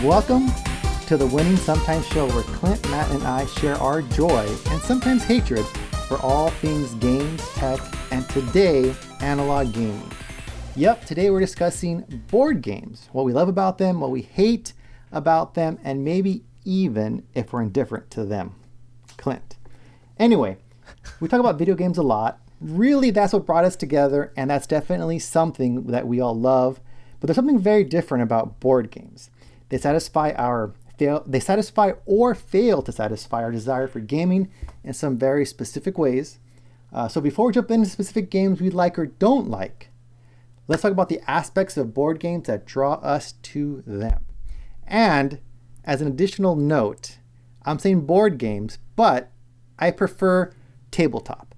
Welcome to the Winning Sometimes show where Clint, Matt, and I share our joy and sometimes hatred for all things games, tech, and today, analog gaming. Yep, today we're discussing board games, what we love about them, what we hate about them, and maybe even if we're indifferent to them. Clint. Anyway, we talk about video games a lot. Really, that's what brought us together, and that's definitely something that we all love. But there's something very different about board games. They satisfy or fail to satisfy our desire for gaming in some very specific ways. So before we jump into specific games we like or don't like, let's talk about the aspects of board games that draw us to them. And as an additional note, I'm saying board games, but I prefer tabletop.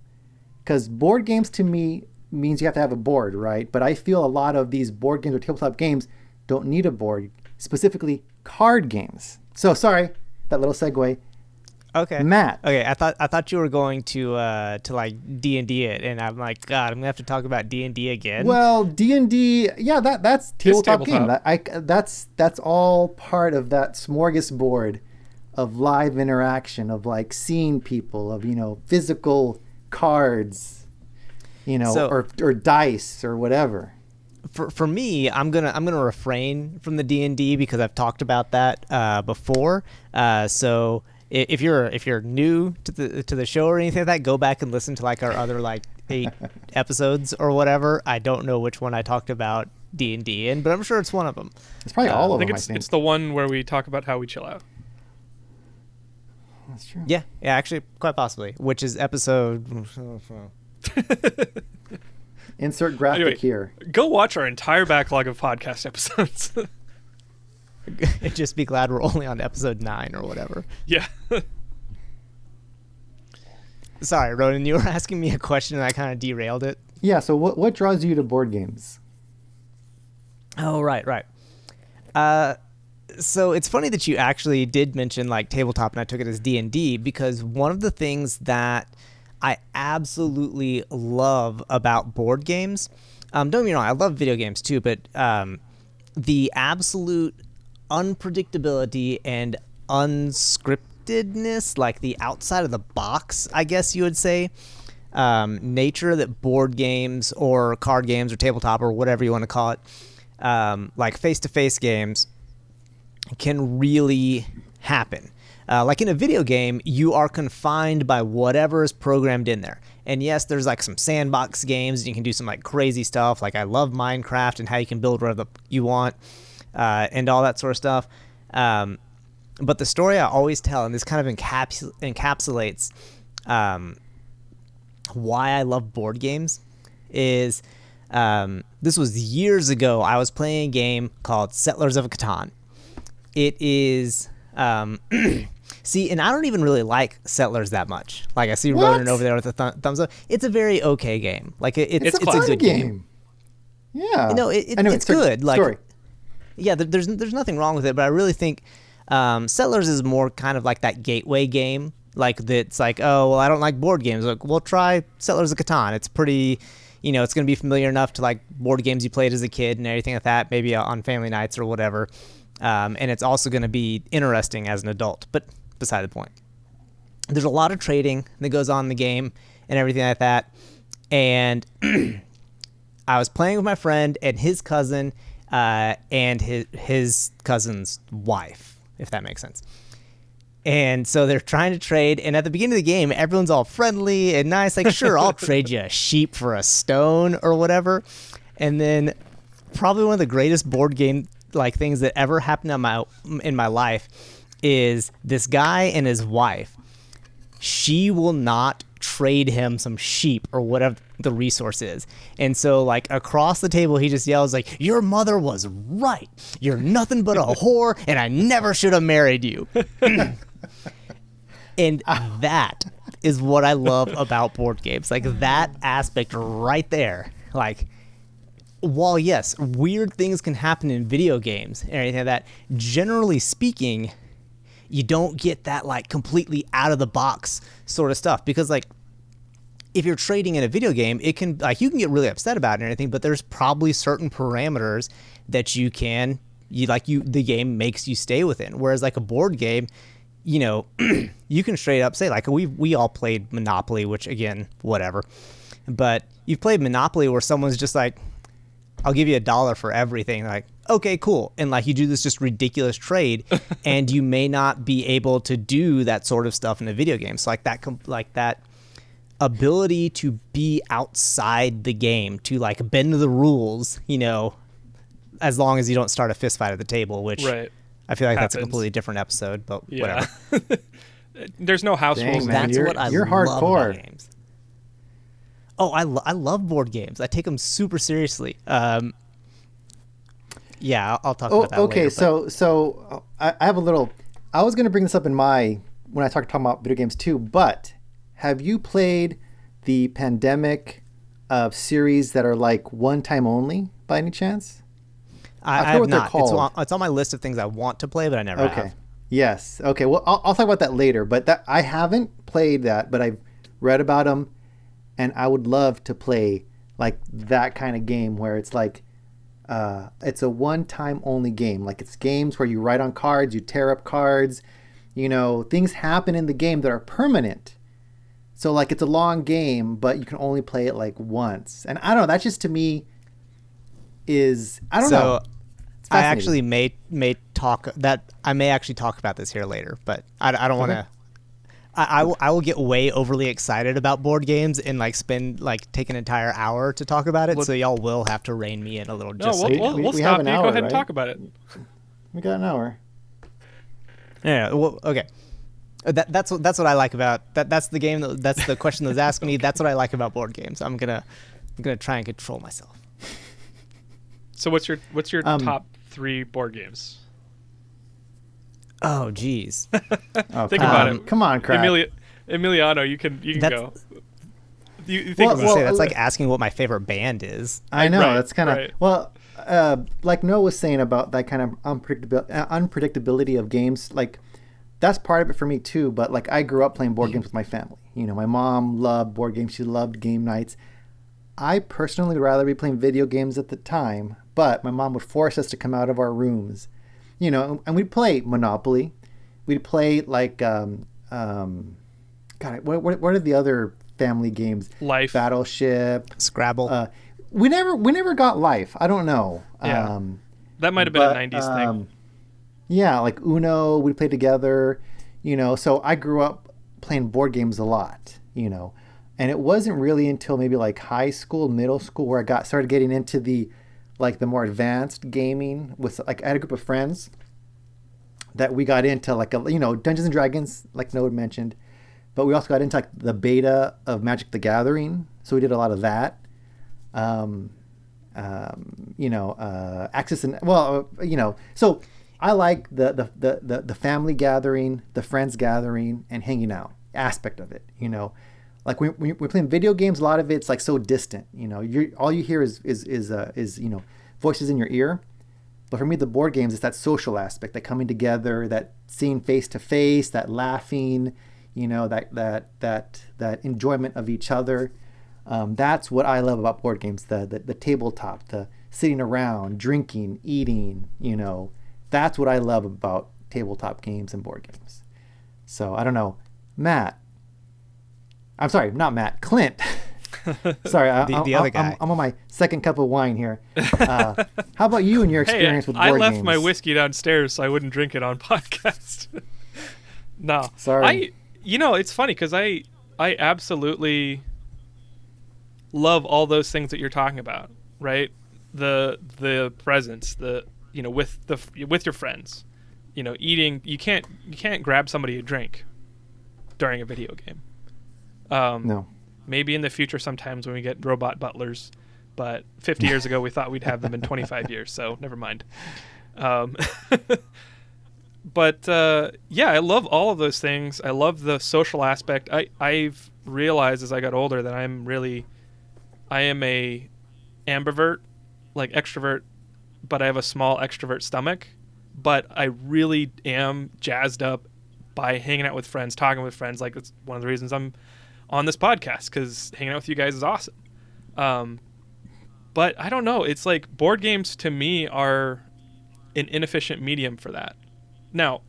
Because board games to me means you have to have a board, right? But I feel a lot of these board games or tabletop games don't need a board, specifically card games. So sorry, that little segue. Okay. Matt. Okay, I thought you were going to like D&D it, and I'm like, God, I'm gonna have to talk about D&D again. Well, D&D, yeah, that's tabletop game. That's all part of that smorgasbord of live interaction, of like seeing people, of physical cards, or dice or whatever. For me, I'm gonna refrain from the D&D because I've talked about that before. So if you're new to the show or anything like that, go back and listen to like our other like 8 episodes or whatever. I don't know which one I talked about D&D in, but I'm sure it's one of them. It's probably all of them. I think it's the one where we talk about how we chill out. That's true. Yeah, actually, quite possibly. Which is episode. Insert graphic here. Go watch our entire backlog of podcast episodes. Just be glad we're only on episode 9 or whatever. Yeah. Sorry, Ronan, you were asking me a question and I kind of derailed it. Yeah, so what draws you to board games? Oh, right. So it's funny that you actually did mention like tabletop and I took it as D&D because one of the things that I absolutely love about board games, don't get me wrong, I love video games too, but the absolute unpredictability and unscriptedness, like the outside of the box, I guess you would say, nature that board games or card games or tabletop or whatever you want to call it, like face-to-face games can really happen. Like in a video game, you are confined by whatever is programmed in there. And yes, there's like some sandbox games and you can do some like crazy stuff. Like I love Minecraft and how you can build whatever you want and all that sort of stuff. But the story I always tell, and this kind of encapsulates why I love board games, is this was years ago. I was playing a game called Settlers of Catan. It is... See, and I don't even really like Settlers that much. Like I see Ronan over there with a thumbs up. It's a very okay game. Like it's a fun good game. Yeah, it's good. Like, story. Yeah, there's nothing wrong with it, but I really think Settlers is more kind of like that gateway game. Like that's like, oh well, I don't like board games. Like, well, try Settlers of Catan. It's pretty, it's going to be familiar enough to like board games you played as a kid and everything like that. Maybe on family nights or whatever. And it's also going to be interesting as an adult, but beside the point. There's a lot of trading that goes on in the game and everything like that. And I was playing with my friend and his cousin and his cousin's wife, if that makes sense. And so they're trying to trade. And at the beginning of the game, everyone's all friendly and nice. Like, sure, I'll trade you a sheep for a stone or whatever. And then probably one of the greatest board game like things that ever happened in my life is this guy and his wife. She will not trade him some sheep or whatever the resource is. And so like across the table, he just yells like, "Your mother was right. You're nothing but a whore and I never should have married you." And that is what I love about board games. Like that aspect right there. Like, while yes, weird things can happen in video games and everything like that, generally speaking, you don't get that like completely out of the box sort of stuff. Because like if you're trading in a video game, it can like you can get really upset about it and everything, but there's probably certain parameters that you can the game makes you stay within. Whereas like a board game, you can straight up say, like, we all played Monopoly, which again, whatever. But you've played Monopoly where someone's just like, I'll give you $1 for everything. Like, okay, cool. And like you do this just ridiculous trade, and you may not be able to do that sort of stuff in a video game. So like that ability to be outside the game, to like bend the rules, as long as you don't start a fist fight at the table, which Right. I feel like Happens. that's a completely different episode, but Yeah. whatever. There's no house Dang, rules. man. That's you're- what I you're love hardcore. about games. Oh, I love board games. I take them super seriously. Yeah, I'll talk about that okay. later. So I have a little. I was going to bring this up when I talking about video games too. But have you played the Pandemic series that are like one time only by any chance? I forget have what they're not. called. It's on my list of things I want to play, but I never Okay. have. Yes. Okay. Well, I'll talk about that later. But I haven't played that, but I've read about them, and I would love to play like that kind of game where it's like, it's a one-time only game. Like it's games where you write on cards, you tear up cards, things happen in the game that are permanent. So like it's a long game, but you can only play it like once. And I don't know. That just to me is I don't know. It's I fascinating. actually may actually talk about this here later, but I don't want to. I will get way overly excited about board games and like take an entire hour to talk about it. Well, so y'all will have to rein me in a little. No, Just so you know. we'll We stop have you. an Go hour, ahead and right? talk about it. We got an hour. Yeah. Well, okay. That's what I like about that. That's the game. That's the question that was asking me. That's what I like about board games. I'm gonna try and control myself. So what's your top 3 board games? Oh, geez. Oh, Think come about on. it. Come on, crap. Emiliano, you can That's- go. You think Well, about Say it. that's like asking what my favorite band is. I know Right, that's kind of right. well, like Noah was saying about that kind of unpredictability of games. Like that's part of it for me too. But like I grew up playing board games with my family. My mom loved board games. She loved game nights. I personally would rather be playing video games at the time, but my mom would force us to come out of our rooms, and we'd play Monopoly. We'd play like, God, what are the other family games? Life. Battleship. Scrabble. We never got Life. I don't know. Yeah. That might have been but, a 90s thing. Yeah, like Uno, we played together, so I grew up playing board games a lot, and it wasn't really until maybe like high school, middle school where I started getting into the more advanced gaming with like I had a group of friends that we got into like Dungeons and Dragons, like Noah mentioned, but we also got into like the beta of Magic the Gathering, so we did a lot of that. Access and so I like the family gathering, the friends gathering, and hanging out aspect of it. Like when we're playing video games, a lot of it's like so distant. All you hear is voices in your ear. But for me, the board games is that social aspect, that coming together, that seeing face to face, that laughing, that enjoyment of each other. That's what I love about board games. The tabletop, the sitting around, drinking, eating. That's what I love about tabletop games and board games. So I don't know, Matt. I'm sorry, not Matt. Clint. Sorry, The other guy. I'm on my second cup of wine here. How about you and your experience with board I games? left my whiskey downstairs so I wouldn't drink it on podcast. No. Sorry. It's funny because I absolutely love all those things that you're talking about, right? The presence, with your friends, eating. You can't grab somebody a drink during a video game. No. Maybe in the future sometimes when we get robot butlers, but 50 years ago we thought we'd have them in 25 years, so never mind. But I love all of those things. I love the social aspect. I've realized as I got older that I am a ambivert, like extrovert, but I have a small extrovert stomach. But I really am jazzed up by hanging out with friends, talking with friends. Like it's one of the reasons I'm on this podcast, because hanging out with you guys is awesome. But I don't know. It's like board games to me are an inefficient medium for that. Now,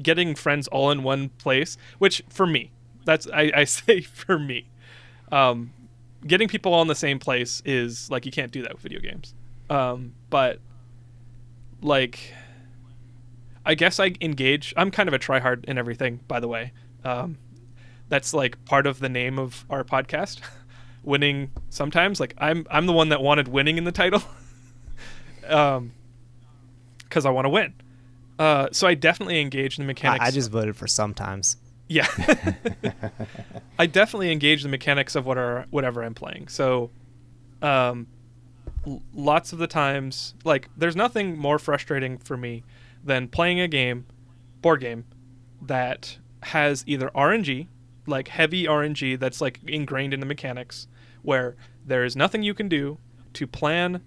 getting friends all in one place, which for me, I say for me, getting people all in the same place is like, you can't do that with video games. But like, I guess I engage. I'm kind of a tryhard in everything, by the way. That's like part of the name of our podcast. Winning sometimes. Like I'm the one that wanted winning in the title. Because I want to win. So I definitely engage in the mechanics. I just voted for sometimes. Yeah. I definitely engage the mechanics of whatever I'm playing. So lots of the times, like, there's nothing more frustrating for me than playing a board game, that has either RNG, like heavy RNG that's like ingrained in the mechanics, where there is nothing you can do to plan,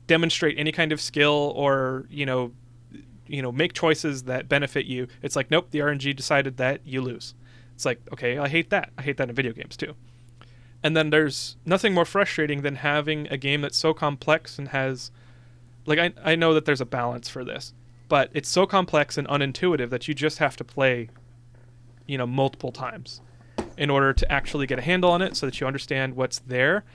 demonstrate any kind of skill or, make choices that benefit you. It's like, nope, the RNG decided that you lose. It's like, okay, I hate that. I hate that in video games too. And then there's nothing more frustrating than having a game that's so complex and has, like, I know that there's a balance for this, but it's so complex and unintuitive that you just have to play, multiple times in order to actually get a handle on it, so that you understand what's there.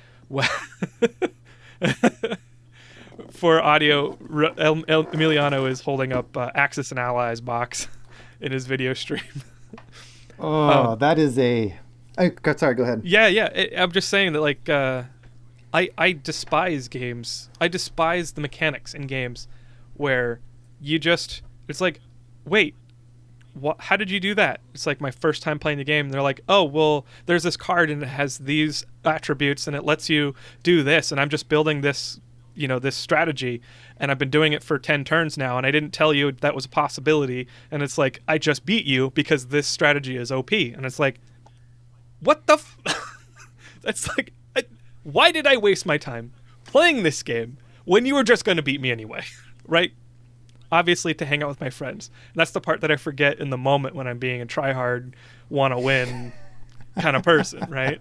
For audio, Emiliano is holding up Axis and Allies box in his video stream. That is a... sorry, go ahead. Yeah. I'm just saying that, like, I despise games. I despise the mechanics in games where it's like, wait, how did you do that? It's like my first time playing the game. And they're like, oh, well, there's this card and it has these attributes and it lets you do this. And I'm just building this, this strategy. And I've been doing it for 10 turns now. And I didn't tell you that was a possibility. And it's like, I just beat you because this strategy is OP. And it's like, what the That's like, why did I waste my time playing this game when you were just going to beat me anyway? Right? Obviously to hang out with my friends. And that's the part that I forget in the moment when I'm being a tryhard, want to win kind of person, right?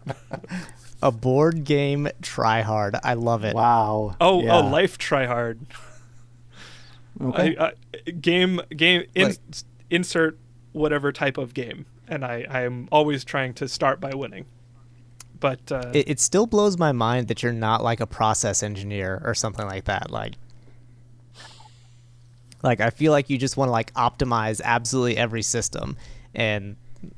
A board game tryhard. I love it. Wow. Oh, life tryhard. Okay. Insert whatever type of game. And I'm always trying to start by winning. But it still blows my mind that you're not like a process engineer or something like that. Like I feel like you just want to like optimize absolutely every system. And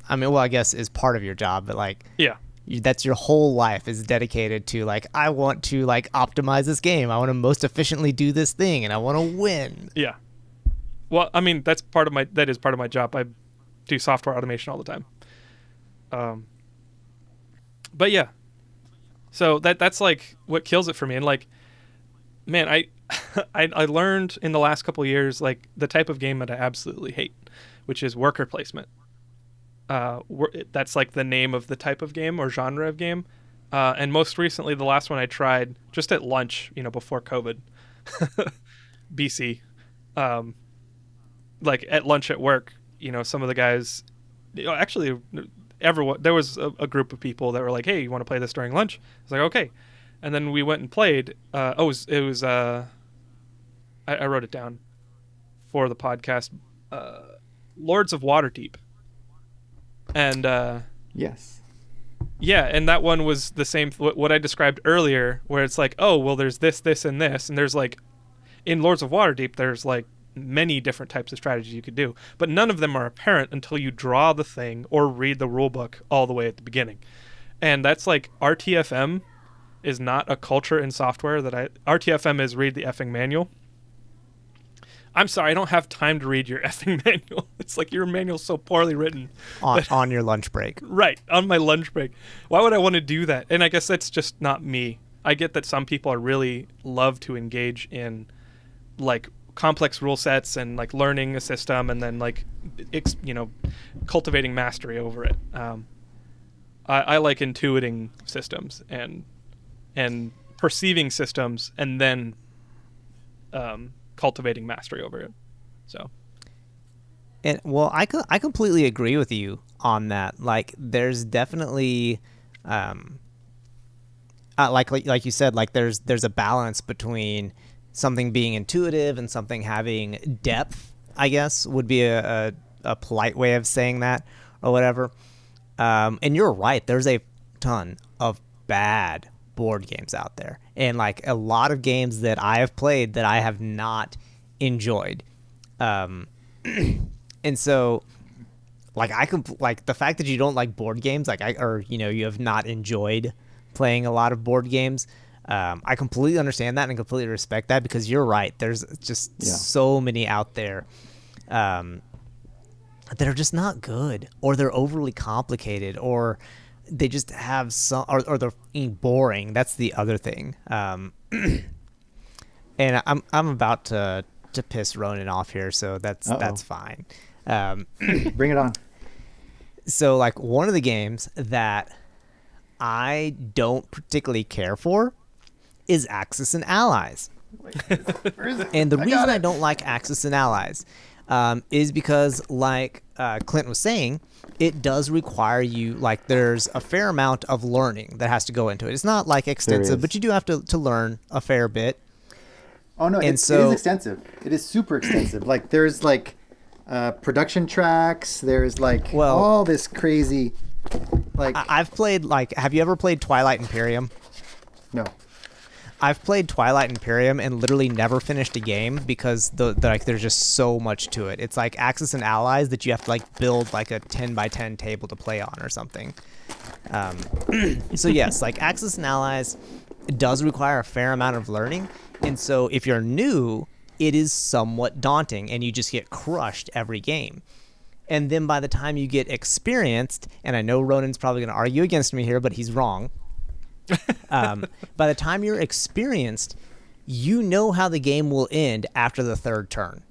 I mean, well, I guess is part of your job, but like, yeah, that's your whole life is dedicated to like, I want to like optimize this game. I want to most efficiently do this thing and I want to win. Yeah. Well, I mean, that is part of my job. I do software automation all the time. But yeah, so that's like what kills it for me. And like, man, I learned in the last couple of years, like, the type of game that I absolutely hate, which is worker placement. That's like the name of the type of game or genre of game. And most recently, the last one I tried just at lunch, before COVID, BC, like at lunch at work, some of the guys, actually everyone, there was a group of people that were like, hey, you want to play this during lunch? I was like, okay. And then we went and played. I wrote it down for the podcast. Lords of Waterdeep. And yes. Yeah, and that one was the same what I described earlier, where it's like, oh, well, there's this, and this, and there's like, in Lords of Waterdeep, there's like many different types of strategies you could do, but none of them are apparent until you draw the thing or read the rule book all the way at the beginning. And that's like, RTFM is not a culture in software RTFM is read the effing manual. I'm sorry, I don't have time to read your effing manual. It's like, your manual's so poorly written. On your lunch break. Right, on my lunch break. Why would I want to do that? And I guess that's just not me. I get that some people are really love to engage in like complex rule sets and like learning a system and then like cultivating mastery over it. I like intuiting systems and perceiving systems and then cultivating mastery over it. So, and well, I completely agree with you on that. Like, there's definitely like you said, like there's a balance between something being intuitive and something having depth, I guess, would be a polite way of saying that or whatever. And you're right. There's a ton of bad board games out there, and like a lot of games that I have played that I have not enjoyed. And so like like the fact that you don't like board games, like you have not enjoyed playing a lot of board games. I completely understand that and completely respect that, because you're right. There's just so many out there that are just not good, or they're overly complicated, or they just have some, or they're boring. That's the other thing. And I'm about to piss Ronan off here, so that's fine. Bring it on. So like one of the games that I don't particularly care for is Axis and Allies. Where is it? And the reason I don't like Axis and Allies is because, like Clint was saying, it does require you, like there's a fair amount of learning that has to go into it. It's not like extensive, but you do have to learn a fair bit. Oh no, it is extensive. It is super extensive. Like there's like production tracks. There's like all this crazy. Like I've played, like, have you ever played Twilight Imperium? No. I've played Twilight Imperium and literally never finished a game because there's just so much to it. It's like Axis and Allies that you have to like build like a 10 by 10 table to play on or something. So yes, like Axis and Allies does require a fair amount of learning. And so if you're new, it is somewhat daunting and you just get crushed every game. And then by the time you get experienced, and I know Ronan's probably going to argue against me here, but he's wrong. By the time you're experienced, you know how the game will end after the third turn.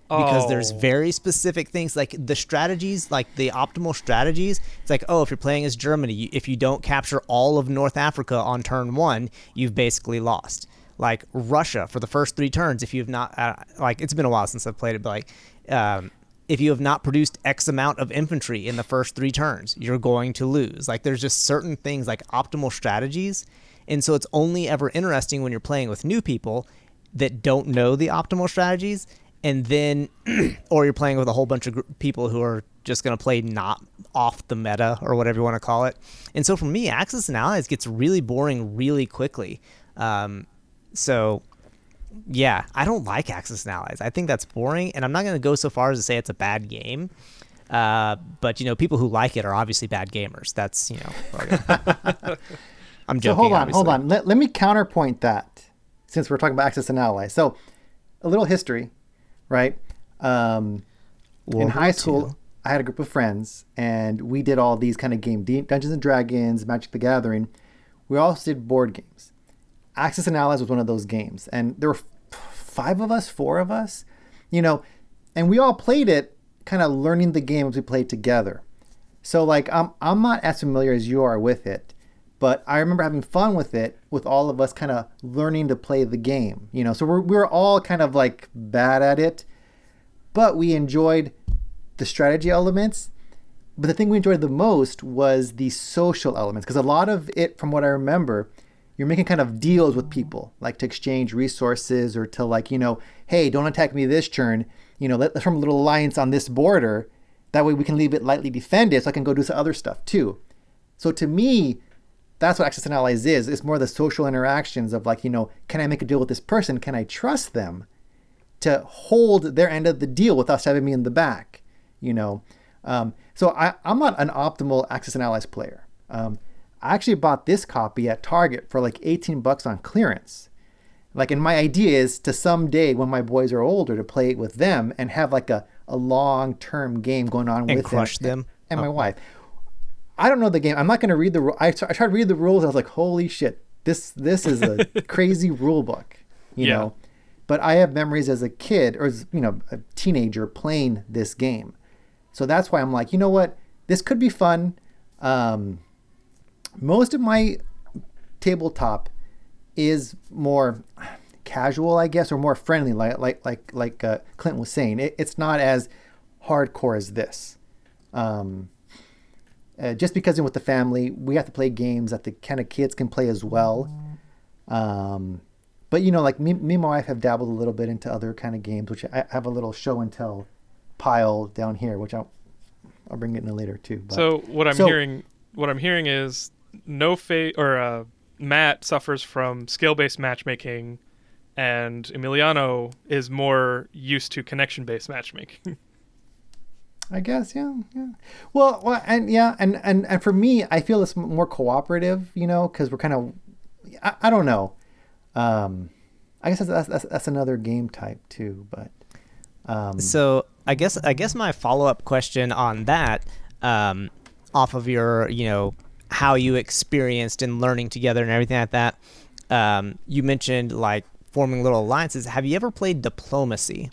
Because there's very specific things, like the strategies, like the optimal strategies. It's like, if you're playing as Germany, if you don't capture all of North Africa on turn 1, you've basically lost. Like Russia, for the first 3 turns, if you have not, like it's been a while since I've played it, but like, if you have not produced X amount of infantry in the first 3 turns, you're going to lose. Like there's just certain things like optimal strategies. And so it's only ever interesting when you're playing with new people that don't know the optimal strategies. And then, or you're playing with a whole bunch of people who are just going to play not off the meta or whatever you want to call it. And so for me, Axis and Allies gets really boring really quickly. So yeah, I don't like Axis and Allies. I think that's boring, and I'm not going to go so far as to say it's a bad game. But people who like it are obviously bad gamers. That's I'm joking. So hold on. Let me counterpoint that, since we're talking about Axis and Allies. So a little history, right? In high school, I had a group of friends, and we did all these kind of games: Dungeons and Dragons, Magic the Gathering. We also did board games. Axis and Allies was one of those games, and there were 4 of us, and we all played it, kind of learning the game as we played together. So like I'm not as familiar as you are with it, but I remember having fun with it, with all of us kind of learning to play the game. So we're all kind of like bad at it, but we enjoyed the strategy elements. But the thing we enjoyed the most was the social elements, because a lot of it, from what I remember, you're making kind of deals with people, like to exchange resources, or to like, hey, don't attack me this turn. Let's form a little alliance on this border. That way we can leave it lightly defended so I can go do some other stuff too. So to me, that's what Axis and Allies is. It's more the social interactions of like, can I make a deal with this person? Can I trust them to hold their end of the deal without stabbing me in the back? So I'm not an optimal Axis and Allies player. I actually bought this copy at Target for like $18 on clearance. Like, and my idea is to someday, when my boys are older, to play it with them and have like a long-term game going on with crush them and my wife. I don't know the game. I'm not going to read the rules. I tried to read the rules. I was like, holy shit, this is a crazy rule book, you know. But I have memories as a kid, or as, a teenager playing this game. So that's why I'm like, you know what, this could be fun. Most of my tabletop is more casual, I guess, or more friendly, like Clint was saying. It's not as hardcore as this. Just because with the family, we have to play games that the kind of kids can play as well. But like me and my wife have dabbled a little bit into other kind of games, which I have a little show and tell pile down here, which I'll bring it in later too. But, So what I'm hearing is Matt suffers from skill-based matchmaking, and Emiliano is more used to connection-based matchmaking. I guess, yeah. Well, and for me, I feel it's more cooperative, because we're kind of, I don't know. I guess that's another game type too, but. So I guess my follow-up question on that, off of your, how you experienced in learning together and everything like that, you mentioned like forming little alliances. Have you ever played Diplomacy?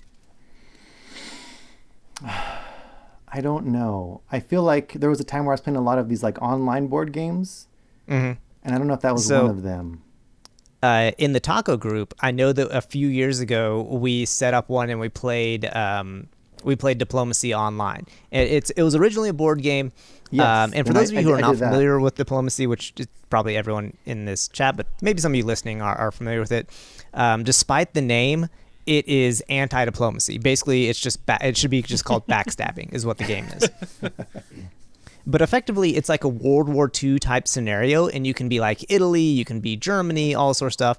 I don't know. I feel like there was a time where I was playing a lot of these like online board games, and I don't know if that was one of them. In the taco group, I know that a few years ago we set up one and we played Diplomacy online. It was originally a board game. Yes, and for those of you who are not that. familiar with Diplomacy, which is probably everyone in this chat, but maybe some of you listening are familiar with it. Despite the name, it is anti-diplomacy. Basically, it should be just called backstabbing is what the game is. But effectively, it's like a World War II type scenario, and you can be like Italy, you can be Germany, all sorts of stuff.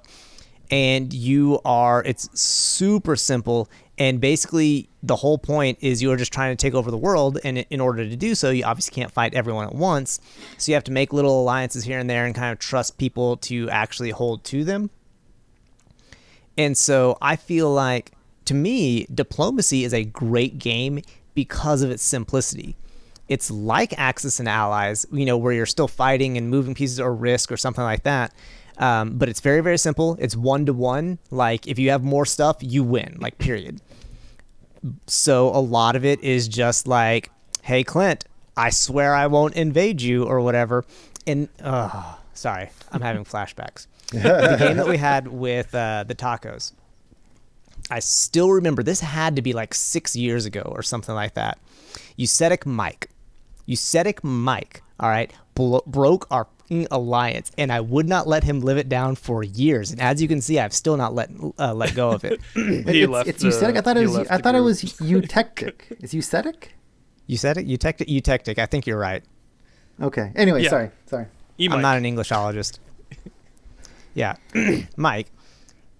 And it's super simple. And basically, the whole point is you are just trying to take over the world. And in order to do so, you obviously can't fight everyone at once. So you have to make little alliances here and there and kind of trust people to actually hold to them. And so I feel like, to me, Diplomacy is a great game because of its simplicity. It's like Axis and Allies, where you're still fighting and moving pieces or Risk or something like that. But it's very, very simple. It's 1-to-1. Like, if you have more stuff, you win, like, period. So a lot of it is just like, hey, Clint, I swear I won't invade you or whatever. And, sorry, I'm having flashbacks. The game that we had with the tacos, I still remember, this had to be like 6 years ago or something like that. Eucetic Mike, all right, broke our alliance, and I would not let him live it down for years. And as you can see, I've still not let go of it. It's Eucetic. I thought it was Eutectic. Is Eucetic? Eutectic. I think you're right. Okay. Anyway, Yeah. sorry. I'm not an Englishologist. Yeah, Mike.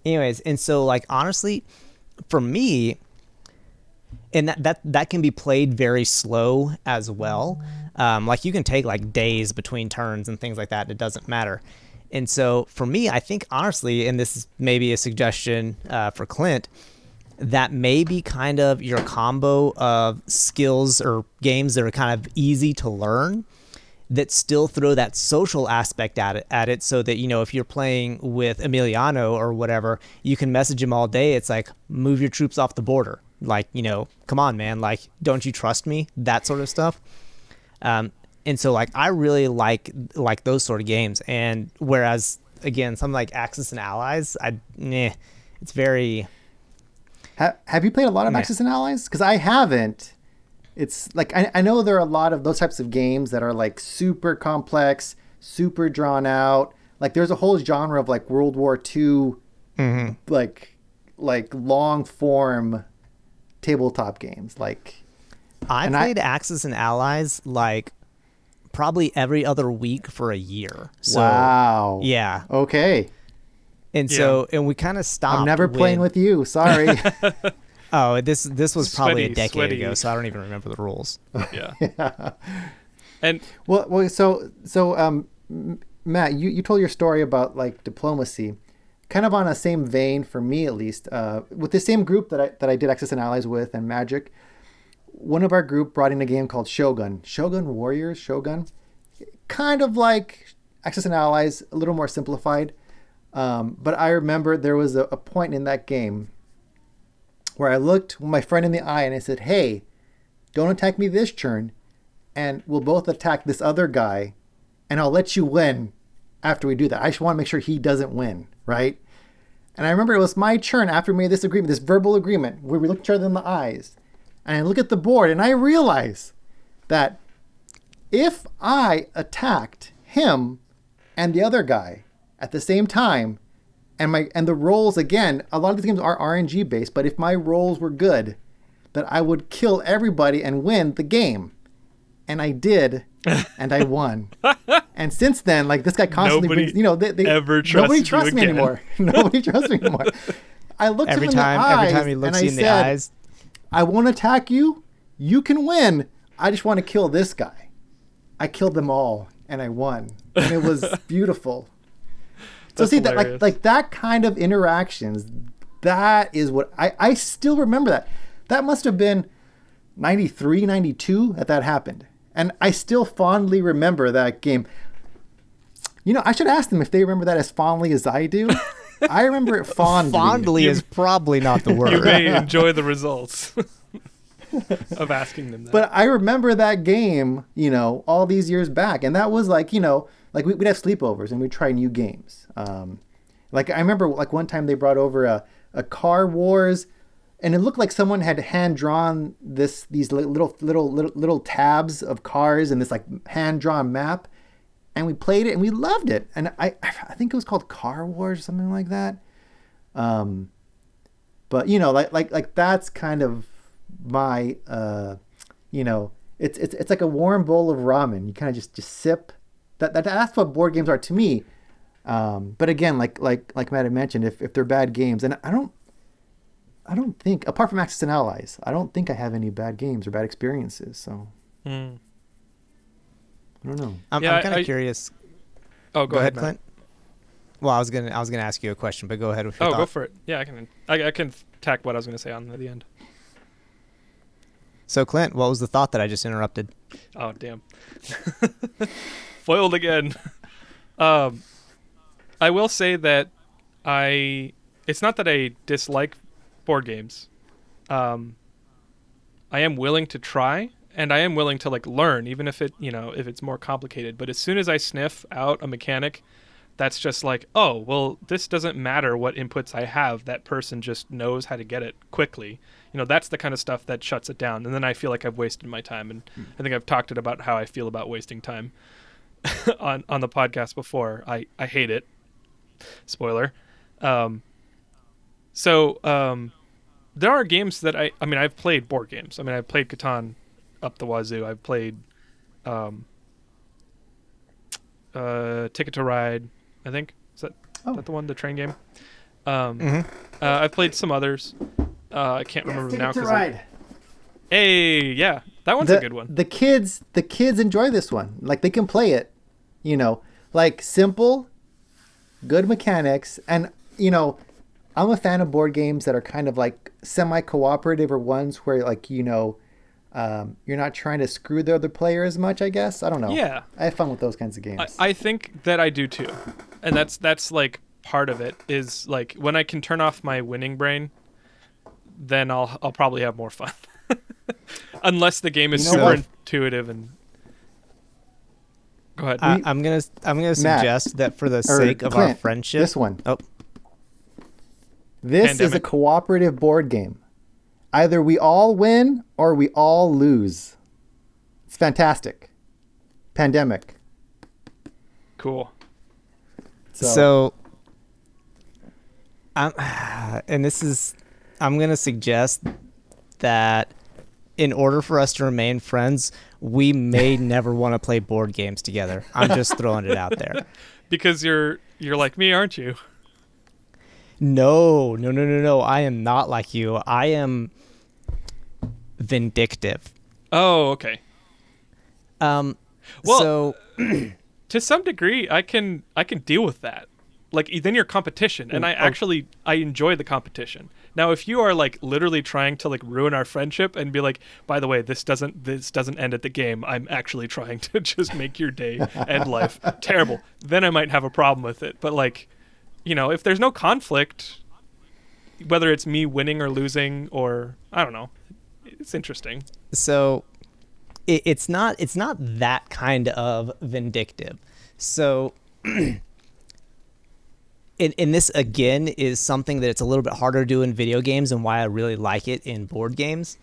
Anyways, and so like honestly, for me, and that can be played very slow as well. Like you can take like days between turns and things like that. It doesn't matter. And so for me, I think honestly, and this is maybe a suggestion for Clint, that may be kind of your combo of skills or games that are kind of easy to learn that still throw that social aspect at it so that, if you're playing with Emiliano or whatever, you can message him all day. It's like, move your troops off the border. Like, come on, man. Like, don't you trust me? That sort of stuff. And so like, I really like those sort of games. And whereas again, something like Axis and Allies, it's very... Have you played a lot of Axis and Allies? Because I haven't. It's like, I know there are a lot of those types of games that are like super complex, super drawn out. Like there's a whole genre of like World War II, like long form tabletop games. Like I played Axis and Allies like probably every other week for a year. So, wow. Yeah. Okay. And so, and we kind of stopped. I'm never playing with you. Sorry. Oh, this was probably a decade sweaty. ago, so I don't even remember the rules. Yeah. Yeah. And so Matt, you told your story about like Diplomacy, kind of on a same vein for me at least, with the same group that I did Axis and Allies with and Magic. One of our group brought in a game called Shogun Warriors, kind of like Axis and Allies, a little more simplified. But I remember there was a point in that game where I looked my friend in the eye and I said, hey, don't attack me this turn, and we'll both attack this other guy, and I'll let you win after we do that. I just want to make sure he doesn't win, right? And I remember it was my turn after we made this agreement, this verbal agreement, where we looked each other in the eyes, and I look at the board and I realize that if I attacked him and the other guy at the same time, and the rolls, again, a lot of these games are RNG based, but if my rolls were good, that I would kill everybody and win the game. And I did, and I won. And since then, like, this guy constantly Nobody brings, you know, nobody trusts me anymore. Nobody trusts me anymore. I looked him in the eyes, every time he looks you in the eyes, I won't attack you. You can win. I just want to kill this guy. I killed them all, and I won, and it was beautiful. So see hilarious. that like that kind of interactions, that is what I still remember that. That must have been 93, 92 that happened. And I still fondly remember that game. You know, I should ask them if they remember that as fondly as I do. I remember it fondly. Fondly is probably not the word. You may enjoy the results of asking them that. But I remember that game, you know, all these years back. And that was like, you know, like we'd have sleepovers and we'd try new games. Like I remember like one time they brought over a Car Wars, and it looked like someone had hand drawn these little tabs of cars and this like hand drawn map, and we played it and we loved it. And I think it was called Car Wars or something like that. But you know, like that's kind of my you know, it's like a warm bowl of ramen. You kind of just sip. That's what board games are to me. But again, like Matt had mentioned, if they're bad games, and I don't think, apart from Axis and Allies, I don't think I have any bad games or bad experiences. So I don't know. I'm kind of curious. Oh, go ahead, Clint. Well, I was gonna ask you a question, but go ahead with your thought. Go for it. Yeah, I can tack what I was gonna say on the end. So, Clint, what was the thought that I just interrupted? Oh, damn. Foiled again. I will say that it's not that I dislike board games. I am willing to try, and I am willing to like learn, even if if it's more complicated. But as soon as I sniff out a mechanic that's just like, oh, well, this doesn't matter what inputs I have, that person just knows how to get it quickly. You know, that's the kind of stuff that shuts it down. And then I feel like I've wasted my time. And I think I've talked about how I feel about wasting time on the podcast before. I hate it. Spoiler. So there are games that I've played board games. I mean, I've played Catan up the wazoo. I've played Ticket to Ride, I think. Is that the one, the train game? I've played some others. I can't remember them now. Ticket to Ride. Hey, yeah, that one's a good one. The kids enjoy this one. Like, they can play it, you know, like simple, good mechanics. And, you know, I'm a fan of board games that are kind of like semi-cooperative, or ones where, like, you know, you're not trying to screw the other player as much, I guess. I don't know. Yeah. I have fun with those kinds of games. I think that I do too. And that's like part of it, is like when I can turn off my winning brain, then I'll probably have more fun. Unless the game is super intuitive and go ahead. I'm gonna suggest that for the sake of Clint, our friendship, this one. Oh, this is a Pandemic. cooperative board game. Either we all win or we all lose. It's fantastic. Pandemic. Cool. So I'm going to suggest that in order for us to remain friends, we may never want to play board games together. I'm just throwing it out there. Because you're like me, aren't you? No. I am not like you. I am vindictive. Oh, okay. Well, Well, to some degree, I can deal with that. Like, then you're competition, and I enjoy the competition. Now, if you are like literally trying to like ruin our friendship and be like, by the way, this doesn't end at the game, I'm actually trying to just make your day end life terrible, then I might have a problem with it. But like, you know, if there's no conflict, whether it's me winning or losing, or I don't know, it's interesting. So it's not that kind of vindictive. So and this again is something that it's a little bit harder to do in video games, and why I really like it in board games.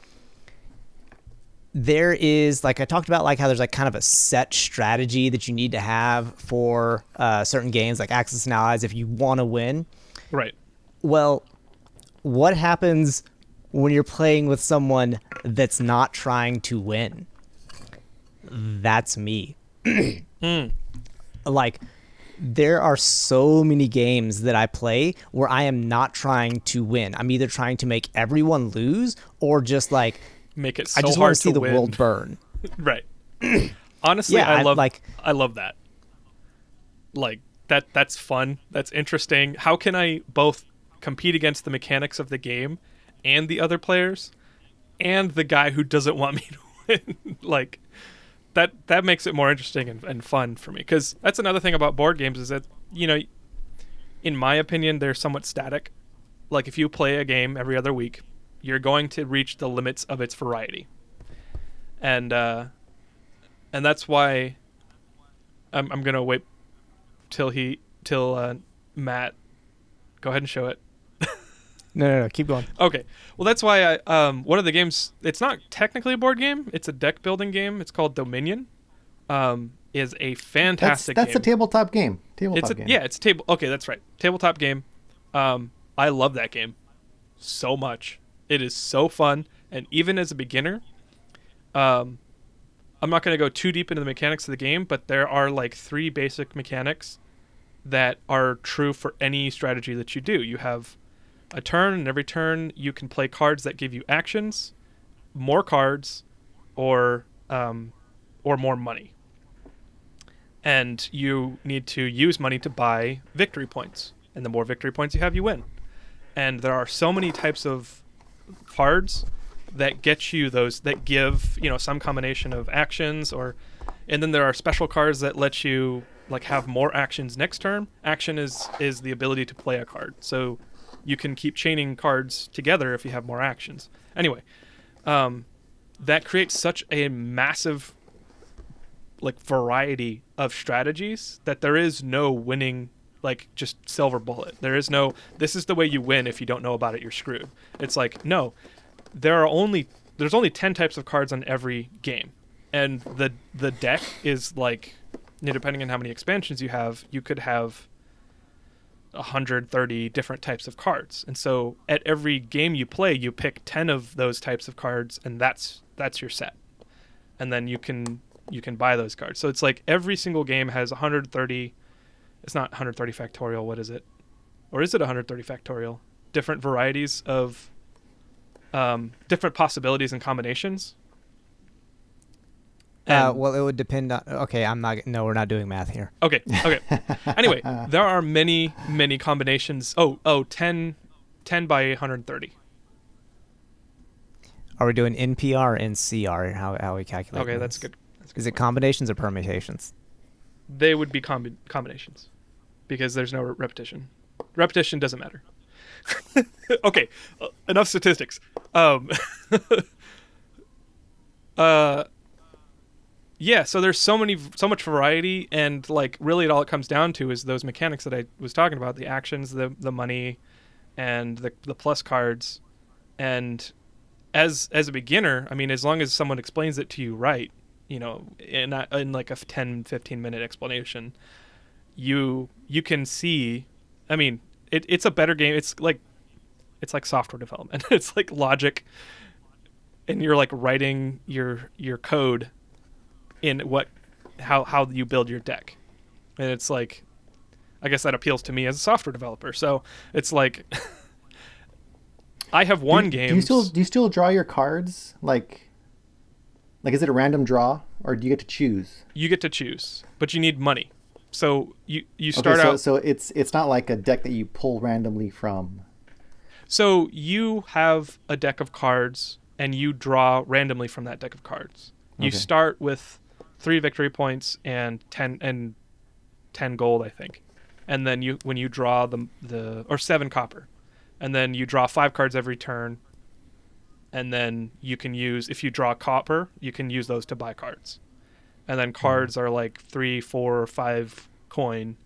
There is, like I talked about, like how there's like kind of a set strategy that you need to have for certain games like Axis and Allies if you want to win. Right. Well, what happens when you're playing with someone that's not trying to win? That's me. Like, there are so many games that I play where I am not trying to win. I'm either trying to make everyone lose or just like Make it so I just hard want to see the win. world burn. Right. Honestly, Yeah, I love like I love that. Like that's fun. That's interesting. How can I both compete against the mechanics of the game and the other players and the guy who doesn't want me to win? Like that makes it more interesting and fun for me, because that's another thing about board games is that, you know, in my opinion, they're somewhat static. Like if you play a game every other week, you're going to reach the limits of its variety, and that's why I'm gonna wait till Matt, go ahead and show it. no, keep going. Okay. Well, that's why I one of the games, it's not technically a board game, it's a deck building game. It's called Dominion. Is a fantastic that's game. a tabletop game. Tabletop game. Yeah, it's a table. Okay, that's right. Tabletop game. I love that game so much. It is so fun, and even as a beginner, I'm not going to go too deep into the mechanics of the game, but there are like 3 basic mechanics that are true for any strategy that you do. You have a turn, and every turn you can play cards that give you actions, more cards, or more money. And you need to use money to buy victory points. And the more victory points you have, you win. And there are so many types of cards that get you those, that give, you know, some combination of actions, and then there are special cards that let you like have more actions next turn. Action is the ability to play a card. So you can keep chaining cards together if you have more actions. Anyway, that creates such a massive like variety of strategies that there is no winning, like just silver bullet. There is no, this is the way you win. If you don't know about it, you're screwed. It's like, no, there's only 10 types of cards on every game. And the deck is like, you know, depending on how many expansions you have, you could have 130 different types of cards. And so at every game you play, you pick 10 of those types of cards, and that's your set. And then you can buy those cards. So it's like every single game has 130, it's not 130 factorial, what is it? Or is it 130 factorial? Different varieties of different possibilities and combinations. Well, it would depend on. Okay, we're not doing math here. Okay. Anyway, there are many combinations. 10 by 130. Are we doing NPR or NCR? How we calculate? Okay, this? that's good. Is it combinations or permutations? They would be combinations, because there's no repetition. Repetition doesn't matter. Okay, enough statistics. Yeah, so there's so much variety, and like really all it comes down to is those mechanics that I was talking about, the actions, the money, and the plus cards. And as a beginner, I mean, as long as someone explains it to you right, you know, in like a 10-15 minute explanation, you can see, I mean, it's a better game. It's like software development. It's like logic, and you're like writing your code in how you build your deck. And it's like, I guess that appeals to me as a software developer. So it's like, I have won games. Do you still draw your cards? Like is it a random draw, or do you get to choose? You get to choose, but you need money. So you start out. So it's not like a deck that you pull randomly from. So you have a deck of cards, and you draw randomly from that deck of cards. You start with 3 victory points and 10 gold, I think. And then when you draw or 7 copper. And then you draw 5 cards every turn. And then you can use, if you draw copper, you can use those to buy cards. And then cards are like 3, 4, or 5 coin.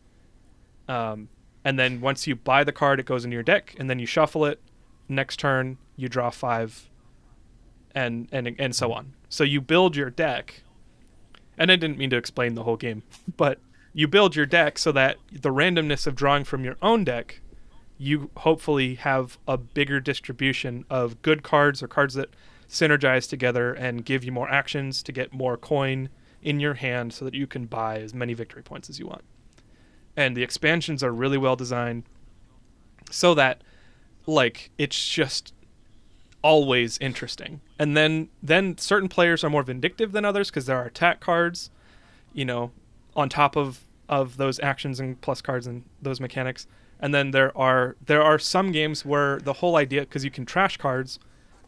And then once you buy the card, it goes into your deck, and then you shuffle it. Next turn, you draw 5, and so on. So you build your deck. And I didn't mean to explain the whole game, but you build your deck so that the randomness of drawing from your own deck you hopefully have a bigger distribution of good cards or cards that synergize together and give you more actions to get more coin in your hand so that you can buy as many victory points as you want. And the expansions are really well designed so that, like, it's just always interesting. And then certain players are more vindictive than others because there are attack cards, you know, on top of those actions and plus cards and those mechanics. And then there are some games where the whole idea, because you can trash cards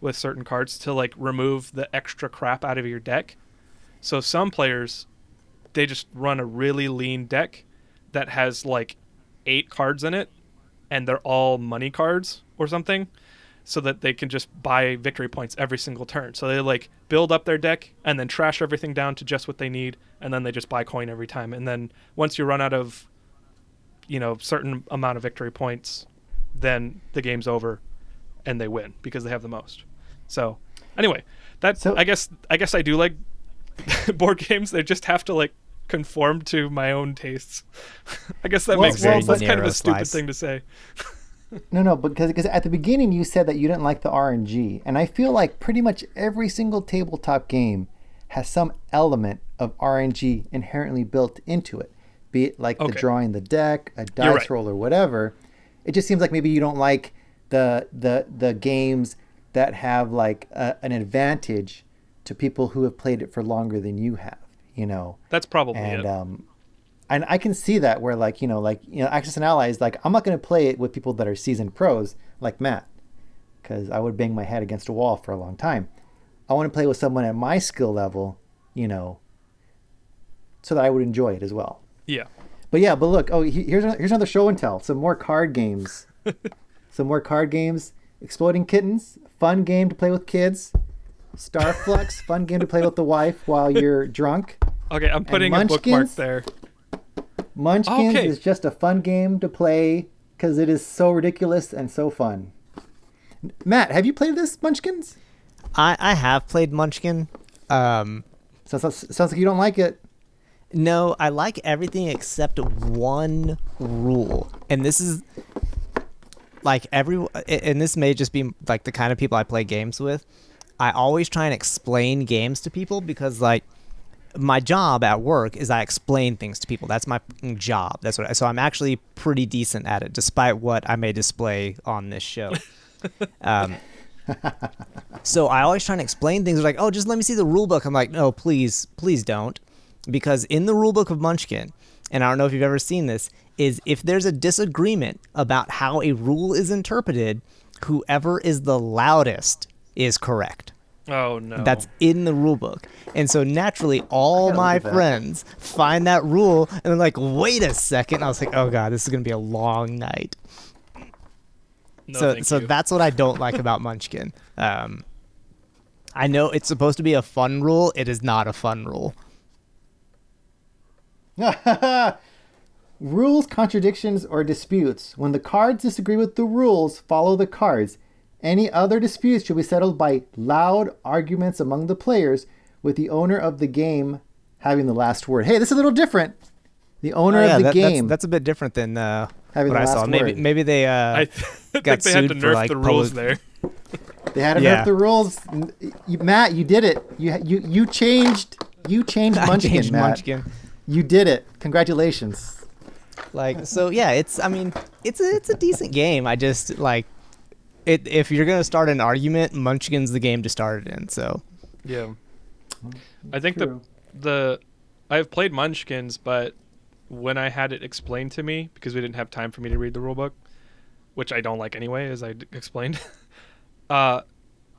with certain cards to like remove the extra crap out of your deck. So some players, they just run a really lean deck that has like 8 cards in it, and they're all money cards or something, so that they can just buy victory points every single turn. So they like build up their deck and then trash everything down to just what they need, and then they just buy coin every time. And then once you run out of, you know, certain amount of victory points, then the game's over and they win because they have the most. So anyway, I guess I do like board games. They just have to like conform to my own tastes. I guess that makes sense. That's kind of a stupid thing to say. No, because at the beginning you said that you didn't like the RNG, and I feel like pretty much every single tabletop game has some element of RNG inherently built into it, be it like the drawing the deck, a dice roll, or whatever. It just seems like maybe you don't like the games that have like an advantage to people who have played it for longer than you have, you know. That's probably it. And I can see that where like Axis and Allies, like I'm not going to play it with people that are seasoned pros like Matt, because I would bang my head against a wall for a long time. I want to play with someone at my skill level, you know, so that I would enjoy it as well. Yeah. But look, here's another show and tell. Some more card games. Exploding Kittens, fun game to play with kids. Starflux, fun game to play with the wife while you're drunk. Okay, I'm putting a bookmark there. Munchkins is just a fun game to play because it is so ridiculous and so fun. Matt, have you played this, Munchkins? I have played Munchkin. Sounds like you don't like it. No, I like everything except one rule. And this is like and this may just be like the kind of people I play games with. I always try and explain games to people because like my job at work is I explain things to people. That's my job. So I'm actually pretty decent at it, despite what I may display on this show. So I always try and explain things. They're like, oh, just let me see the rule book. I'm like, no, please don't. Because in the rule book of Munchkin, and I don't know if you've ever seen this, is if there's a disagreement about how a rule is interpreted, whoever is the loudest is correct. Oh, no. That's in the rule book. And so naturally, all my friends find that rule, and they're like, wait a second. I was like, oh, God, this is going to be a long night. So that's what I don't like about Munchkin. I know it's supposed to be a fun rule. It is not a fun rule. Rules, contradictions, or disputes. When the cards disagree with the rules, follow the cards. Any other disputes should be settled by loud arguments among the players, with the owner of the game having the last word. Hey, this is a little different. The owner of the game. That's a bit different than having what the I last saw. word. Maybe they I got think they had to sued nerf for like the rules there. They had to nerf the rules. Matt, you did it. You changed Munchkin, changed Matt. Munchkin. You did it. Congratulations. Like, so yeah, it's a decent game. I just like it. If you're gonna start an argument, Munchkin's the game to start it in. So yeah, I think I've played Munchkins, but when I had it explained to me, because we didn't have time for me to read the rulebook, which I don't like anyway, as I explained, they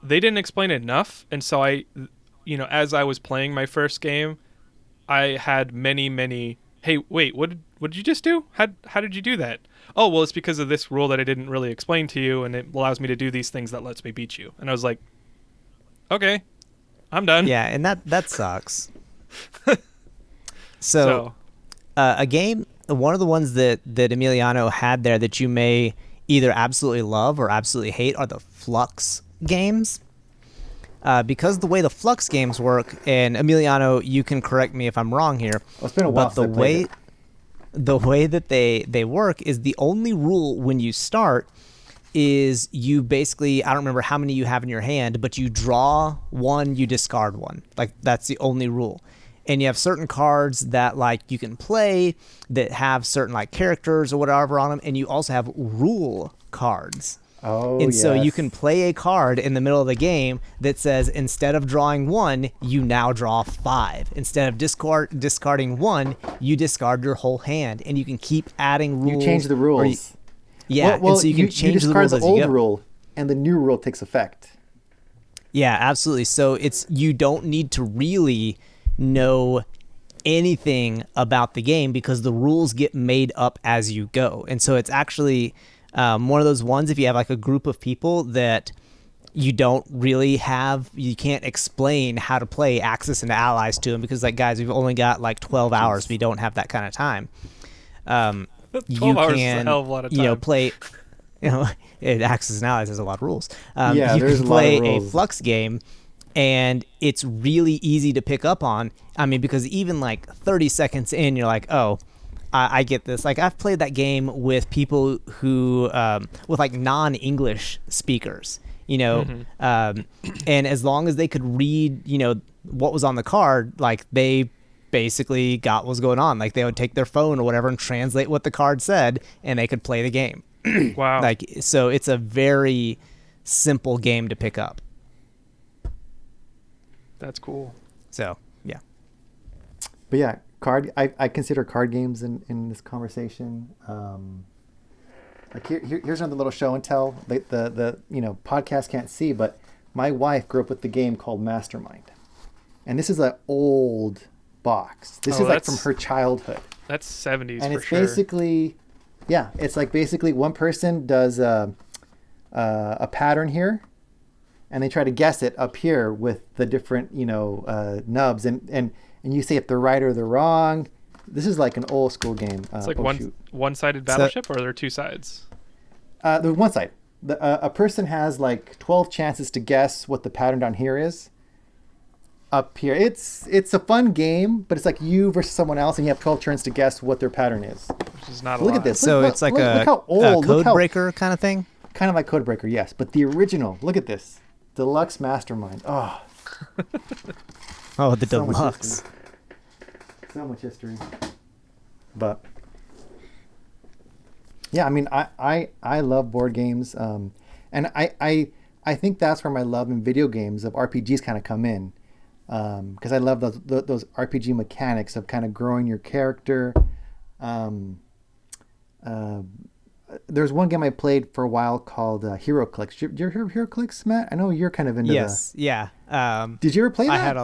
didn't explain enough, and so I, as I was playing my first game, I had many. Hey, wait, what did you just do? How did you do that? Oh, well, it's because of this rule that I didn't really explain to you, and it allows me to do these things that lets me beat you. And I was like, okay, I'm done. Yeah, and that sucks. So a game, one of the ones that Emiliano had there that you may either absolutely love or absolutely hate are the Flux games. Because the way the Flux games work, and Emiliano, you can correct me if I'm wrong here. Well, it's been a while since I played it. the way that they work is the only rule when you start is you basically, I don't remember how many you have in your hand, but you draw one, you discard one. Like that's the only rule. And you have certain cards that like you can play that have certain like characters or whatever on them, and you also have rule cards. Oh, and so you yes. can play a card in the middle of the game that says instead of drawing one, you now draw 5. Instead of discarding one, you discard your whole hand, and you can keep adding rules. You change the rules. Yeah, Well, and so you can change the discard rules the as you old go. rule, and the new rule takes effect. Yeah, absolutely. So you don't need to really know anything about the game because the rules get made up as you go. And so it's actually one of those ones if you have like a group of people that you don't really have, you can't explain how to play Axis and Allies to them because like guys, we've only got like 12 hours. We don't have that kind of time. 12 hours is a hell of a lot of time. Play, Axis and Allies has a lot of rules. Yeah, you there's can a lot of play a rules. Flux game, and it's really easy to pick up on. I mean, because even like 30 seconds in, you're like, oh, I get this. Like I've played that game with people who, with like non-English speakers, and as long as they could read, what was on the card, like they basically got what was going on. Like they would take their phone or whatever and translate what the card said, and they could play the game. Wow. Like, so it's a very simple game to pick up. That's cool. So, yeah. But yeah, I consider card games in this conversation. Like here's another little show and tell. The podcast can't see, but my wife grew up with the game called Mastermind, and this is an old box. This is like from her childhood. That's 70s and for it's sure. basically, it's like basically one person does a pattern here, and they try to guess it up here with the different nubs, and you say if they're right or they're wrong. This is like an old school game. It's like one-sided battleship, or are there two sides? There's one side. A person has like 12 chances to guess what the pattern down here is. Up here, it's a fun game, but it's like you versus someone else, and you have 12 turns to guess what their pattern is. Which is not a Look lot. at this. So it's like look how a old, code breaker kind of thing? Kind of like Codebreaker, yes. But the original, look at this. Deluxe Mastermind. Oh. Oh, the So much deluxe. history. So much history. But yeah, I mean, I love board games, and I think that's where my love in video games of RPGs kind of come in, because I love those RPG mechanics of kind of growing your character. There's one game I played for a while called HeroClix. Did you ever hear of HeroClix, Matt? I know you're kind of into Yes, yeah. Did you ever play that?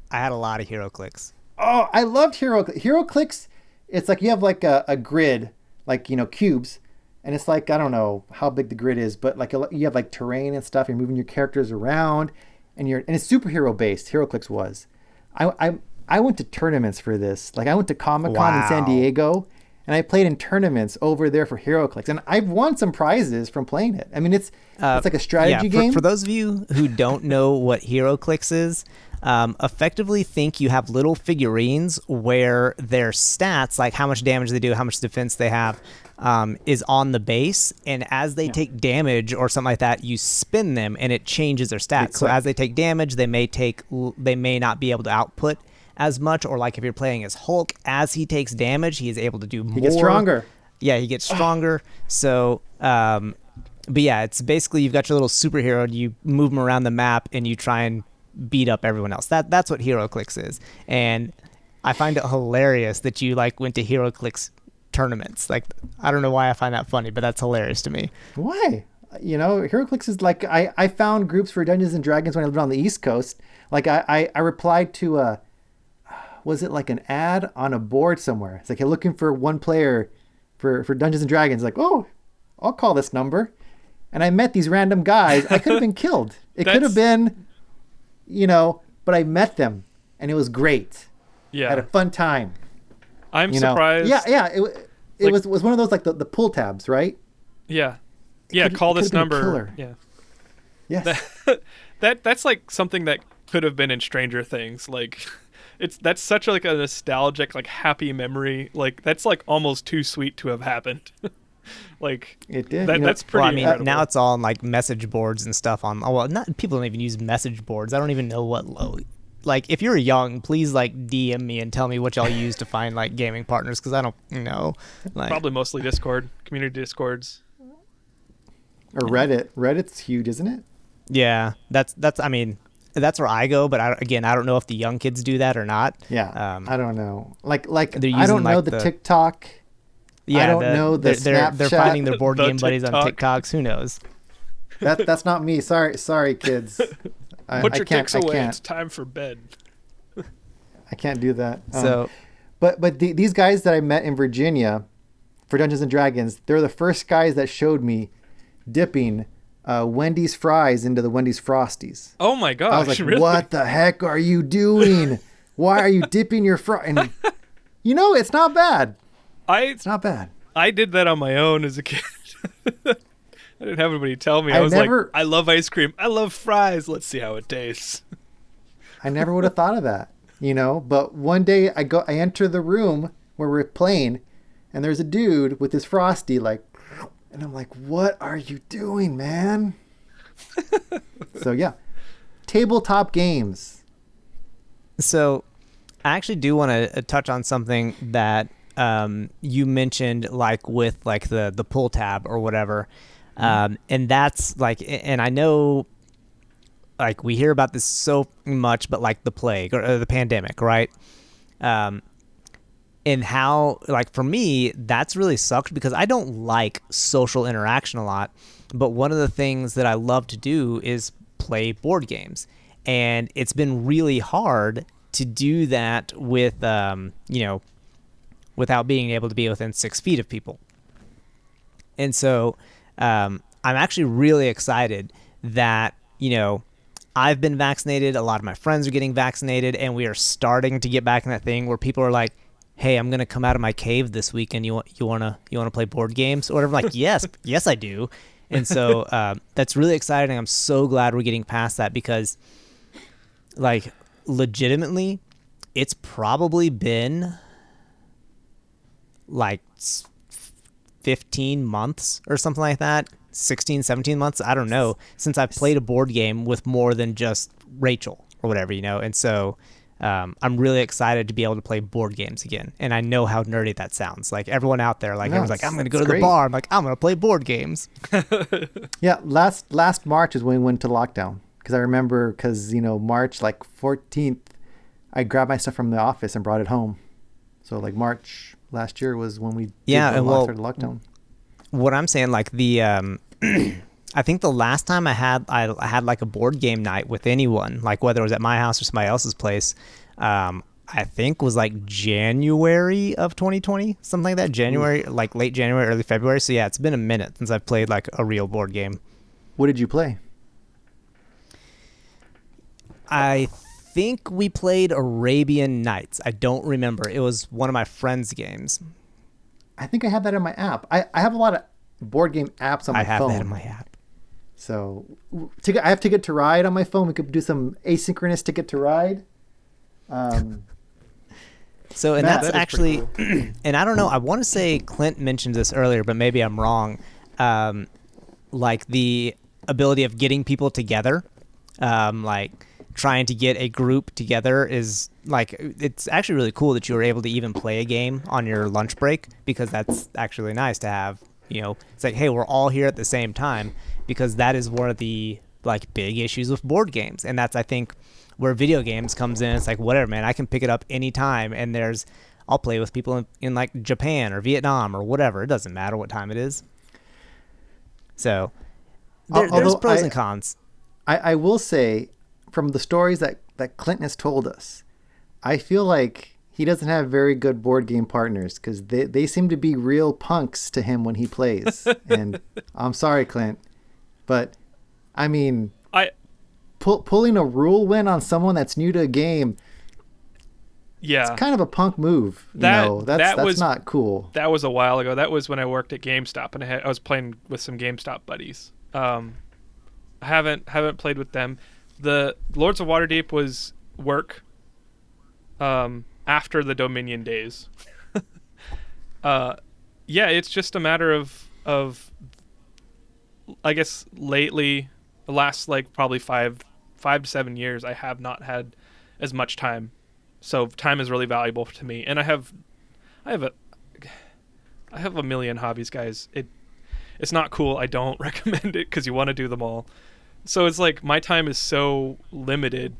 I had a lot of HeroClix. Oh, I loved HeroClix. It's like you have like a grid, like, cubes, and it's like, I don't know how big the grid is, but like you have like terrain and stuff. You're moving your characters around, and it's superhero based. HeroClix was. I went to tournaments for this. Like I went to Comic-Con in San Diego, and I played in tournaments over there for HeroClix, and I've won some prizes from playing it. I mean, it's like a strategy game. For those of you who don't know what HeroClix is, effectively think you have little figurines where their stats, like how much damage they do, how much defense they have, is on the base, and as they take damage or something like that, you spin them and it changes their stats. So as they take damage, they may not be able to output as much, or like if you're playing as Hulk, as he takes damage, he is able to do more. He gets stronger. Yeah, he gets stronger. So, but yeah, it's basically you've got your little superhero, and you move him around the map, and you try and beat up everyone else. That's what HeroClix is, and I find it hilarious that you like went to HeroClix tournaments. Like, I don't know why I find that funny, but that's hilarious to me. Why? HeroClix is like, I found groups for Dungeons and Dragons when I lived on the East Coast. Like I replied to was it like an ad on a board somewhere? It's like, you're looking for one player for Dungeons and Dragons. Like, oh, I'll call this number. And I met these random guys. I could have been killed. It could have been, but I met them, and it was great. Yeah. I had a fun time. I'm surprised. Yeah. It was one of those, like the pull tabs, right? Yeah. Yeah, call this number. Killer. Yeah. Yes. That's like something that could have been in Stranger Things. Like, That's such like a nostalgic, like happy memory. Like that's like almost too sweet to have happened. Like It did. that's pretty. Well, I mean, incredible. now it's all on like message boards and stuff. On well, not people don't even use message boards. I don't even know what like if you're young, please like DM me and tell me what y'all use to find like gaming partners because I don't know. Like, Probably mostly Discord, community Discords. Or Reddit. Reddit's huge, isn't it? yeah, that's I mean that's where I go, but I don't know if the young kids do that or not. Yeah. I don't know. Like they're I don't using, know like, the TikTok. Yeah, I don't know the they're Snapchat. finding their board The game buddies on TikTok. TikToks. Who knows? That's not me. Sorry, kids. Put your can't. ticks I away. can't. It's time for bed. I can't do that. So But these guys that I met in Virginia for Dungeons and Dragons, they're the first guys that showed me dipping Wendy's fries into the Wendy's Frosties. Oh my gosh! I was like, really? what the heck are you doing? Why are you dipping your fry? And it's not bad. It's not bad. I did that on my own as a kid. I didn't have anybody tell me. I was like, I love ice cream. I love fries. Let's see how it tastes. I never would have thought of that, But one day I enter the room where we're playing, and there's a dude with his Frosty, like, and I'm like, what are you doing, man? So yeah, tabletop games. So I actually do want to touch on something that you mentioned, like with like the pull tab or whatever, and that's like, and I know, like we hear about this so much, but like the plague or the pandemic, right? And how, like for me, that's really sucked because I don't like social interaction a lot. But one of the things that I love to do is play board games, and it's been really hard to do that with, without being able to be within 6 feet of people. And so I'm actually really excited that, I've been vaccinated. A lot of my friends are getting vaccinated, and we are starting to get back in that thing where people are like, hey, I'm going to come out of my cave this weekend. You want to play board games or whatever? I'm like, yes, I do. And so that's really exciting. I'm so glad we're getting past that because, like, legitimately, it's probably been like 15 months or something like that, 16, 17 months, I don't know, since I've played a board game with more than just Rachel or whatever, and so I'm really excited to be able to play board games again. And I know how nerdy that sounds. Like everyone out there, like everyone's like, I'm going to go to the bar. I'm like, I'm going to play board games. Yeah, last March is when we went to lockdown. Because I remember, March like 14th, I grabbed my stuff from the office and brought it home. So like March last year was when we started lockdown. What I'm saying, like the I think the last time I had like a board game night with anyone, like whether it was at my house or somebody else's place, I think was like January of 2020, something like that. January, like late January, early February. So yeah, it's been a minute since I've played like a real board game. What did you play? I think we played Arabian Nights. I don't remember. It was one of my friend's games. I think I have that in my app. I have a lot of board game apps on my phone. I have that in my app. So I have Ticket to Ride on my phone. We could do some asynchronous Ticket to Ride. So, and Matt, that's actually, cool. And I don't know, I want to say Clint mentioned this earlier, but maybe I'm wrong. Like the ability of getting people together, like trying to get a group together is like, it's actually really cool that you were able to even play a game on your lunch break, because that's actually really nice to have, it's like, hey, we're all here at the same time, because that is one of the like big issues with board games. And that's, I think, where video games comes in. It's like, whatever, man, I can pick it up anytime, and I'll play with people in like Japan or Vietnam or whatever. It doesn't matter what time it is. So there's pros and cons. I will say, from the stories that Clint has told us, I feel like he doesn't have very good board game partners, because they seem to be real punks to him when he plays. And I'm sorry, Clint, but I mean, pulling a rule win on someone that's new to a game, yeah, it's kind of a punk move. That's not cool. That was a while ago. That was when I worked at GameStop, and I was playing with some GameStop buddies. I haven't played with them. The Lords of Waterdeep was work. after the Dominion days. Yeah, it's just a matter of I guess lately, the last like probably 5 to 7 years, I have not had as much time. So time is really valuable to me, and I have a million hobbies, guys. It's not cool. I don't recommend it because you want to do them all. So it's like my time is so limited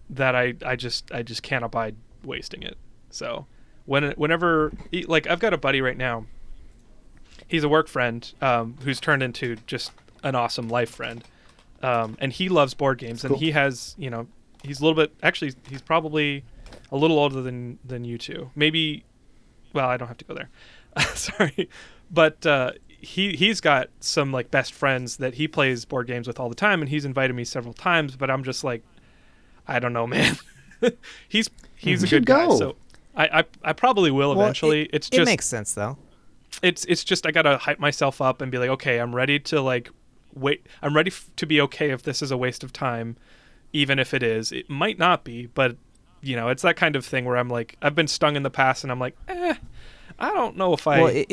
that I just can't abide wasting it. So whenever like I've got a buddy right now. He's a work friend who's turned into just an awesome life friend, and he loves board games. Cool. And he has, he's a little bit. Actually, he's probably a little older than you two. Maybe. Well, I don't have to go there. Sorry, but he's got some like best friends that he plays board games with all the time, and he's invited me several times. But I'm just like, I don't know, man. he's a good guy, so I probably will eventually. It makes sense though. It's just I gotta hype myself up and be like, okay, I'm ready to like wait. I'm ready to be okay if this is a waste of time, even if it is. It might not be, but it's that kind of thing where I'm like, I've been stung in the past, and I'm like, I don't know if I. Well,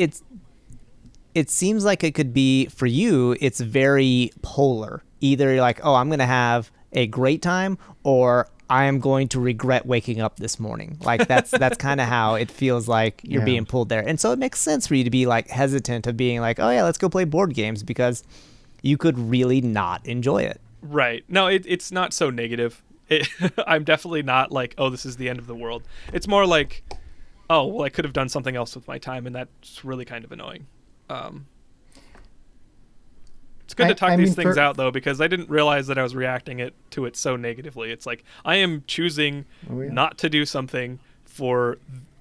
it seems like it could be for you. It's very polar. Either you're like, oh, I'm gonna have a great time, or I am going to regret waking up this morning. Like that's kind of how it feels like you're being pulled there. And so it makes sense for you to be like hesitant of being like, oh yeah, let's go play board games, because you could really not enjoy it. Right. No, it's not so negative. I'm definitely not like, oh, this is the end of the world. It's more like, oh, well, I could have done something else with my time, and that's really kind of annoying. It's good to talk these things out, though, because I didn't realize that I was reacting to it so negatively. It's like I am choosing not to do something for,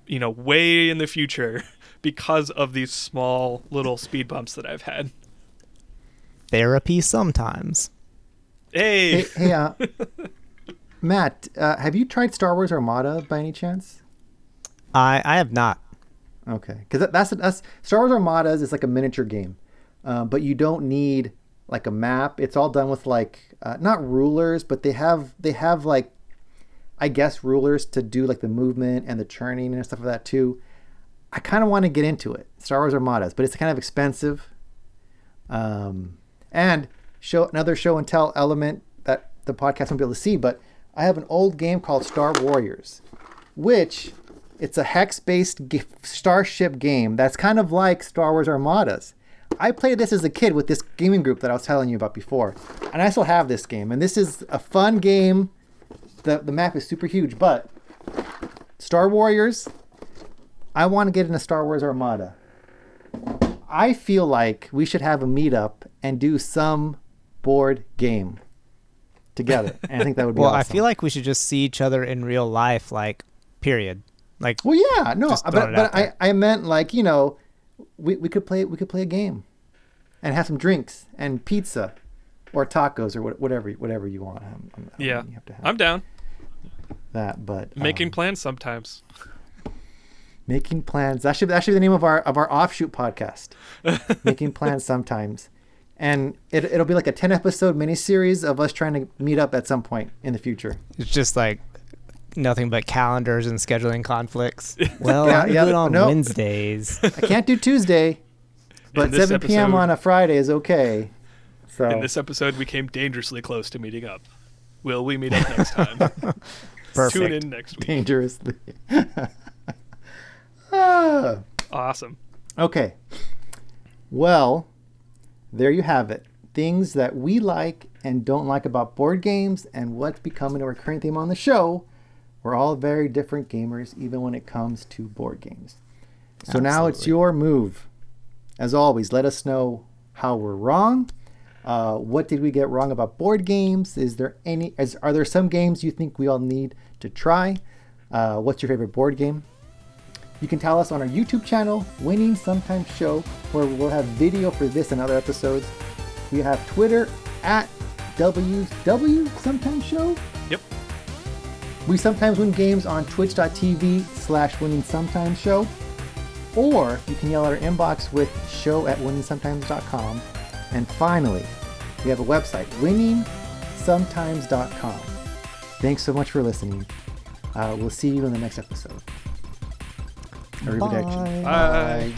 way in the future because of these small little speed bumps that I've had. Therapy sometimes. Hey, Matt, have you tried Star Wars Armada by any chance? I have not. Okay, because that's Star Wars Armada is like a miniature game, but you don't need like a map. It's all done with like not rulers, but they have like, I guess, rulers to do like the movement and the churning and stuff like that too. I kind of want to get into it, Star Wars Armadas, but it's kind of expensive. And another show and tell element that the podcast won't be able to see, but I have an old game called Star Warriors, which it's a hex-based starship game that's kind of like Star Wars Armadas. I played this as a kid with this gaming group that I was telling you about before, and I still have this game, and this is a fun game. The map is super huge, but Star Warriors, I want to get into Star Wars Armada. I feel like we should have a meetup and do some board game together, and I think that would be awesome. I feel like we should just see each other in real life, like, period. Like, well, yeah, no, but I meant like, we could play a game and have some drinks and pizza or tacos or whatever you want. You have to have I'm down. That, but making plans sometimes. Making plans. That should be the name of our offshoot podcast. Making plans sometimes, and it'll be like a 10-episode miniseries of us trying to meet up at some point in the future. It's just like nothing but calendars and scheduling conflicts. Well, I'm good on Wednesdays. I can't do Tuesday, but 7 p.m. on a Friday is okay. So in this episode, we came dangerously close to meeting up. Will we meet up next time? Perfect. Tune in next week. Dangerously. Awesome. Okay. Well, there you have it. Things that we like and don't like about board games, and what's becoming a recurring theme on the show. We're all very different gamers, even when it comes to board games. So Now it's your move. As always, let us know how we're wrong. What did we get wrong about board games? Are there some games you think we all need to try? What's your favorite board game? You can tell us on our YouTube channel, Winning Sometimes Show, where we'll have video for this and other episodes. We have Twitter at WW Sometimes Show. Yep. We sometimes win games on twitch.tv/Winning Sometimes Show. Or you can yell at our inbox with show@winningsometimes.com. And finally, we have a website, winningsometimes.com. Thanks so much for listening. We'll see you in the next episode. Bye. Bye.